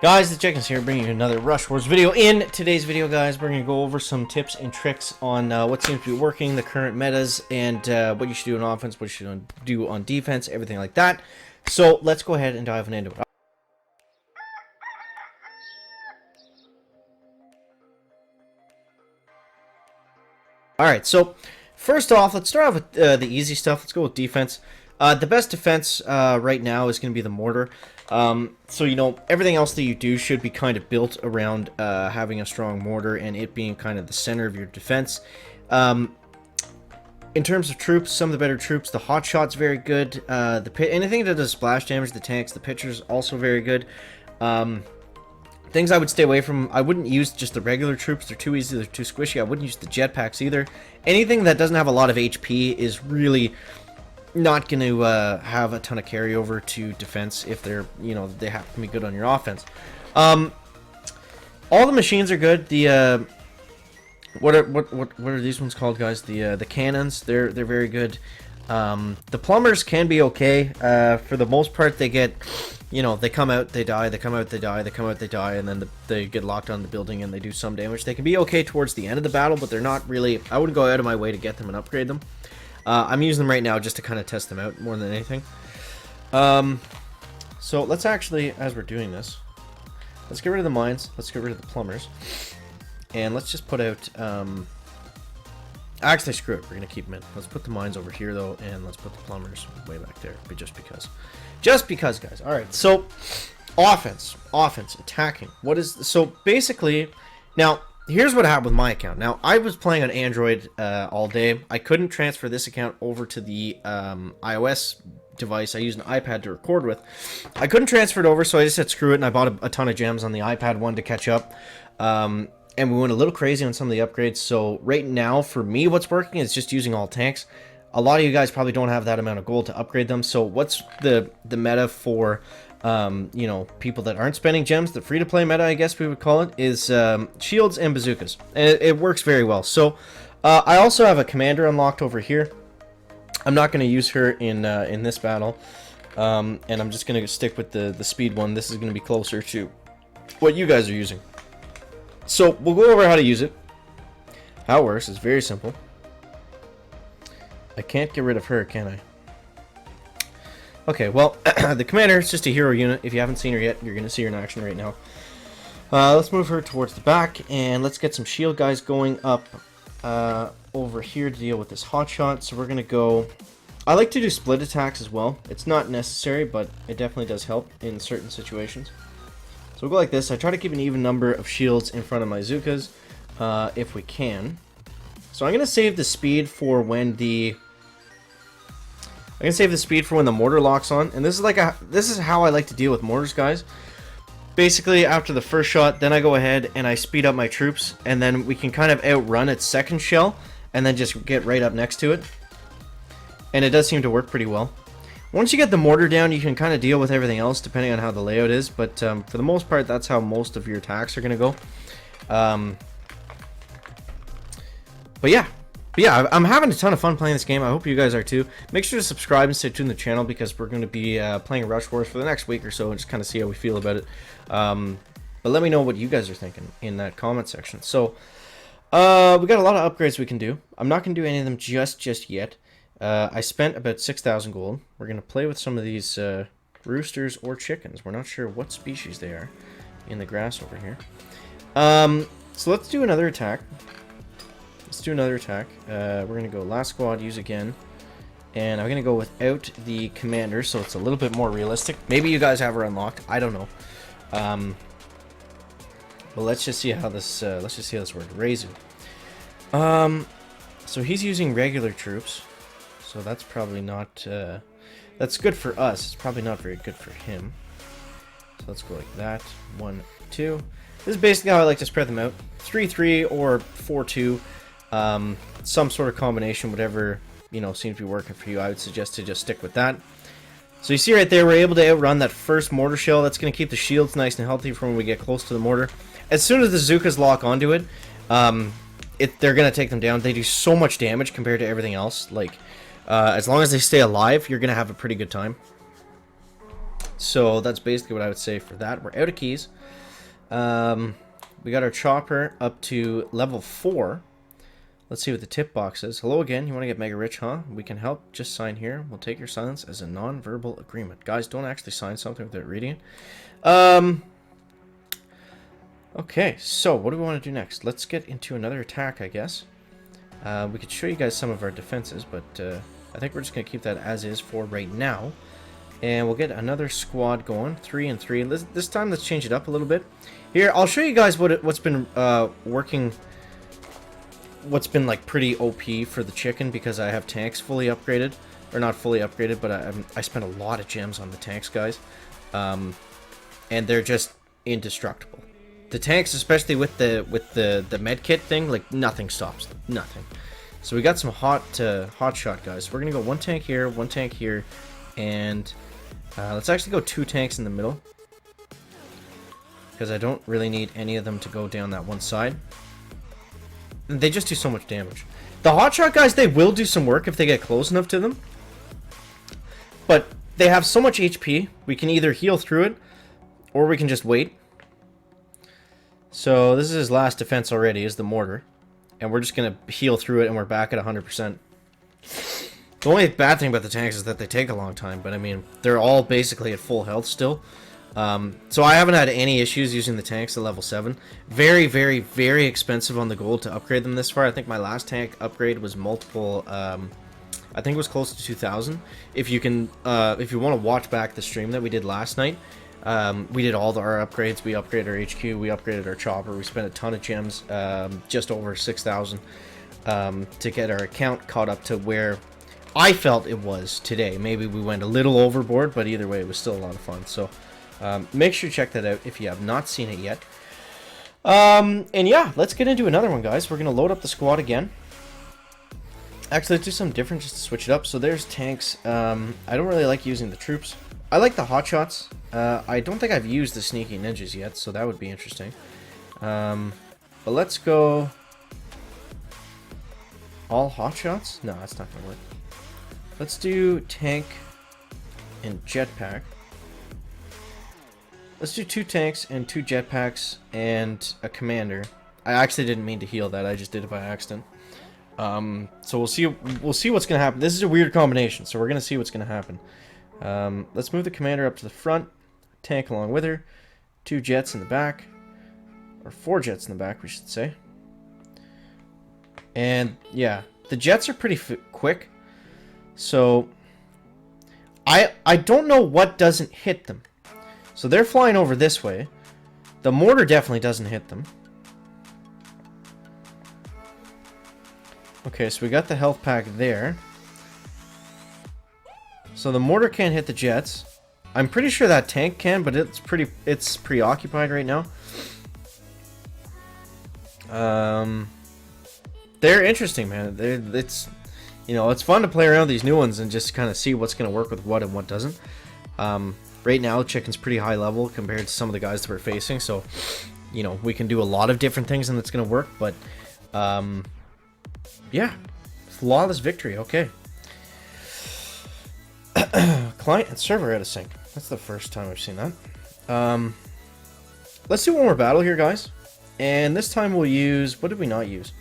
Guys, the Chickens here, bringing you another Rush Wars video. In today's video, guys, we're going to go over some tips and tricks on what seems to be working, the current metas, and what you should do on offense, what you should do on defense, everything like that. So let's go ahead and dive into it. Alright, so first off, let's start off with the easy stuff. Let's go with defense. The best defense right now is going to be the mortar. So, you know, everything else that you do should be kind of built around having a strong mortar and it being kind of the center of your defense. In terms of troops, some of the better troops, the hot shot's very good. Anything that does splash damage, the tanks, the pitchers, also very good. Things I would stay away from, I wouldn't use just the regular troops. They're too easy, they're too squishy. I wouldn't use the jetpacks either. Anything that doesn't have a lot of HP is really not going to have a ton of carryover to defense if they're, you know, they have to be good on your offense. All the machines are good. The what are these ones called, guys? The cannons, they're very good. The plumbers can be okay. For the most part, they get, you know, they come out, they die, they come out, they die, they come out, they die, and then they get locked on the building and they do some damage. They can be okay towards the end of the battle, but they're not really, I wouldn't go out of my way to get them and upgrade them. I'm using them right now just to kind of test them out more than anything. So let's actually, as we're doing this, let's get rid of the mines, let's get rid of the plumbers, and let's just put out, actually screw it, we're going to keep them in. Let's put the mines over here though, and let's put the plumbers way back there, but just because guys. Alright, so offense, attacking. So basically, now here's what happened with my account. Now, I was playing on Android all day. I couldn't transfer this account over to the iOS device. I used an iPad to record with. I couldn't transfer it over, so I just said screw it, and I bought a ton of gems on the iPad one to catch up. And we went a little crazy on some of the upgrades. So right now, for me, what's working is just using all tanks. A lot of you guys probably don't have that amount of gold to upgrade them. So what's the meta for you know, people that aren't spending gems, the free-to-play meta, I guess we would call it, is shields and bazookas, and it works very well. So I also have a commander unlocked over here. I'm not going to use her in this battle, and I'm just going to stick with the speed one. This is going to be closer to what you guys are using. So we'll go over how to use it. How it works is very simple. I can't get rid of her, can I? Okay, well, the commander is just a hero unit. If you haven't seen her yet, you're going to see her in action right now. Let's move her towards the back, and let's get some shield guys going up over here to deal with this hot shot. So we're going to go... I like to do split attacks as well. It's not necessary, but it definitely does help in certain situations. So we'll go like this. I try to keep an even number of shields in front of my Zukas, if we can. So I'm going to save the speed for when the... mortar locks on, and this is how I like to deal with mortars, guys. Basically, after the first shot, then I go ahead and I speed up my troops, and then we can kind of outrun its second shell, and then just get right up next to it. And it does seem to work pretty well. Once you get the mortar down, you can kind of deal with everything else, depending on how the layout is, but for the most part, that's how most of your attacks are going to go. But yeah, I'm having a ton of fun playing this game. I hope you guys are too. Make sure to subscribe and stay tuned to the channel because we're going to be playing Rush Wars for the next week or so and just kind of see how we feel about it. But let me know what you guys are thinking in that comment section. So, we got a lot of upgrades we can do. I'm not going to do any of them just yet. I spent about 6,000 gold. We're going to play with some of these roosters or chickens. We're not sure what species they are in the grass over here. So let's do another attack. We're going to go last squad, use again. And I'm going to go without the commander, so it's a little bit more realistic. Maybe you guys have her unlocked. I don't know. But let's just see how this works. Reizu. So he's using regular troops. So that's probably not... that's good for us. It's probably not very good for him. So let's go like that. 1, 2. This is basically how I like to spread them out. 3-3 or 4-2. Some sort of combination, whatever, you know, seems to be working for you. I would suggest to just stick with that. So you see right there, we're able to outrun that first mortar shell. That's going to keep the shields nice and healthy for when we get close to the mortar. As soon as the Zukas lock onto it, they're going to take them down. They do so much damage compared to everything else. Like, as long as they stay alive, you're going to have a pretty good time. So that's basically what I would say for that. We're out of keys. We got our chopper up to level 4. Let's see what the tip box is. Hello again. You want to get mega rich, huh? We can help. Just sign here. We'll take your silence as a non-verbal agreement. Guys, don't actually sign something without reading it. Okay, so what do we want to do next? Let's get into another attack, I guess. We could show you guys some of our defenses, but I think we're just going to keep that as is for right now. And we'll get another squad going. 3 and 3. This time, let's change it up a little bit. Here, I'll show you guys what's been working... What's been like pretty OP for the chicken, because I have tanks fully upgraded, or not fully upgraded, but I spent a lot of gems on the tanks, guys, and they're just indestructible. The tanks, especially with the med kit thing, like nothing stops them, nothing. So we got some hot shot guys. We're gonna go 1 tank here, 1 tank here, and let's actually go 2 tanks in the middle, because I don't really need any of them to go down that one side. They just do so much damage. The hotshot guys, they will do some work if they get close enough to them. But they have so much HP, we can either heal through it, or we can just wait. So this is his last defense already, is the mortar. And we're just going to heal through it, and we're back at 100%. The only bad thing about the tanks is that they take a long time, but I mean, they're all basically at full health still. So I haven't had any issues using the tanks at level 7. Very, very, very expensive on the gold to upgrade them this far. I think my last tank upgrade was multiple, I think it was close to 2,000. If you can, if you want to watch back the stream that we did last night, we did all our upgrades. We upgraded our HQ, we upgraded our chopper, we spent a ton of gems, just over 6,000, to get our account caught up to where I felt it was today. Maybe we went a little overboard, but either way, it was still a lot of fun. So, make sure to check that out if you have not seen it yet. And yeah, let's get into another one, guys. We're going to load up the squad again. Actually, let's do something different just to switch it up. So there's tanks. I don't really like using the troops. I like the hotshots. I don't think I've used the sneaky ninjas yet, so that would be interesting. But let's go... all hotshots? No, that's not going to work. Let's do tank and jetpack. Let's do 2 tanks and 2 jetpacks and a commander. I actually didn't mean to heal that. I just did it by accident. So we'll see what's gonna happen. This is a weird combination, so we're gonna see what's gonna happen. Let's move the commander up to the front, tank along with her, 2 jets in the back, or 4 jets in the back, we should say. And yeah, the jets are pretty quick. So I don't know what doesn't hit them. So they're flying over this way. The mortar definitely doesn't hit them. Okay, so we got the health pack there. So the mortar can't hit the jets. I'm pretty sure that tank can, but it's preoccupied right now. They're interesting, man. It's, you know, it's fun to play around with these new ones and just kind of see what's going to work with what and what doesn't. Right now, Chicken's pretty high level compared to some of the guys that we're facing, so, you know, we can do a lot of different things and it's going to work, but, yeah, flawless victory, okay. Client and server out of sync. That's the first time I've seen that. Let's do one more battle here, guys, and this time we'll use, what did we not use?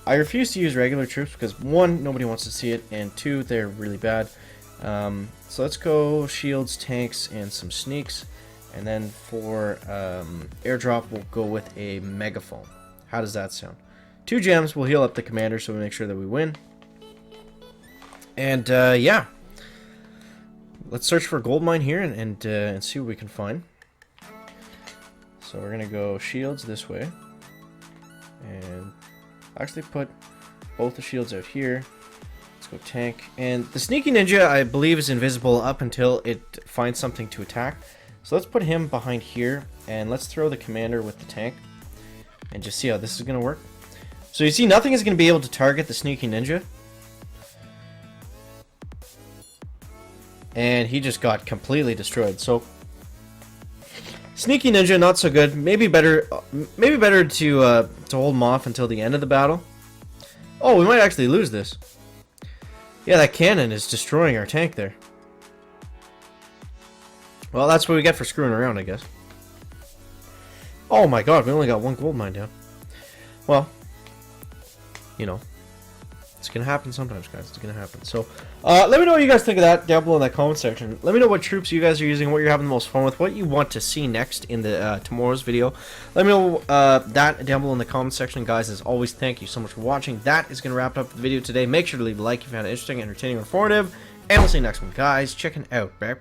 I refuse to use regular troops because, 1, nobody wants to see it, and 2, they're really bad. So let's go shields, tanks, and some sneaks. And then for airdrop, we'll go with a megaphone. How does that sound? 2 gems will heal up the commander so we make sure that we win. And yeah. Let's search for a gold mine here and see what we can find. So we're going to go shields this way. And actually put both the shields out here. Go tank, and the sneaky ninja I believe is invisible up until it finds something to attack, so let's put him behind here and let's throw the commander with the tank and just see how this is going to work. So you see, nothing is going to be able to target the sneaky ninja, and he just got completely destroyed. So sneaky ninja, not so good. Maybe better to hold him off until the end of the battle. Oh, we might actually lose this. Yeah, that cannon is destroying our tank there. Well, that's what we get for screwing around, I guess. Oh my god, we only got 1 gold mine down. Well, you know, it's gonna happen sometimes, guys. It's gonna happen. So, let me know what you guys think of that down below in that comment section. Let me know what troops you guys are using, what you're having the most fun with, what you want to see next in the tomorrow's video. Let me know that down below in the comment section, guys. As always, thank you so much for watching. That is gonna wrap up the video today. Make sure to leave a like if you found it interesting, entertaining, or informative, and we'll see you next one, guys. Checking out. Back.